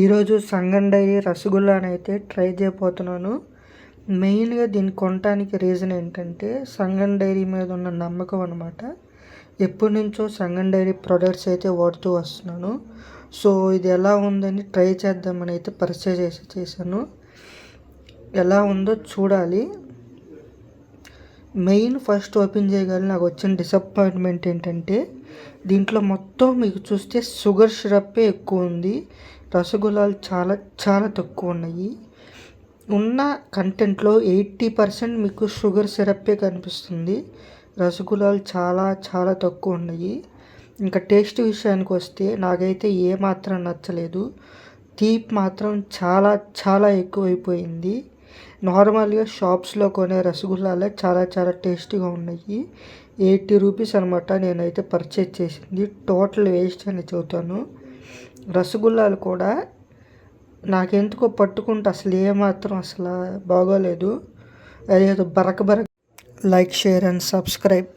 ఈరోజు సంగం డైరీ రసగుల్లాని అయితే ట్రై చేయబోతున్నాను. మెయిన్గా దీన్ని కొనడానికి రీజన్ ఏంటంటే సంగం డైరీ మీద ఉన్న నమ్మకం అనమాట. ఎప్పటి నుంచో సంగం డైరీ ప్రొడక్ట్స్ అయితే వాడుతూ వస్తున్నాను. సో ఇది ఎలా ఉందని ట్రై చేద్దామని అయితే పర్చేజ్ చేశాను. ఎలా ఉందో చూడాలి. మెయిన్ ఫస్ట్ ఓపెన్ చేయగలిగి నాకు వచ్చిన డిసప్పాయింట్మెంట్ ఏంటంటే దీంట్లో మొత్తం మీకు చూస్తే షుగర్ సిరప్పే ఎక్కువ ఉంది. రసగుల్లాలు చాలా చాలా తక్కువ ఉన్నాయి. ఉన్న కంటెంట్లో 80% మీకు షుగర్ సిరప్పే కనిపిస్తుంది. రసగుల్లాలు చాలా చాలా తక్కువ ఉన్నాయి. ఇంకా టేస్ట్ విషయానికి వస్తే నాకైతే ఏమాత్రం నచ్చలేదు. తీపి మాత్రం చాలా చాలా ఎక్కువైపోయింది. నార్మల్గా షాప్స్లో కొనే రసగుల్లాలే చాలా చాలా టేస్టీగా ఉన్నాయి. 80 రూపీస్ అనమాట నేనైతే పర్చేజ్ చేసింది. టోటల్ వేస్ట్ అని చెబుతాను. రసగుల్లాలు కూడా నాకెందుకో పట్టుకుంటే అసలు ఏమాత్రం అసలు బాగోలేదు. అదేదో బరక. Like, share and subscribe.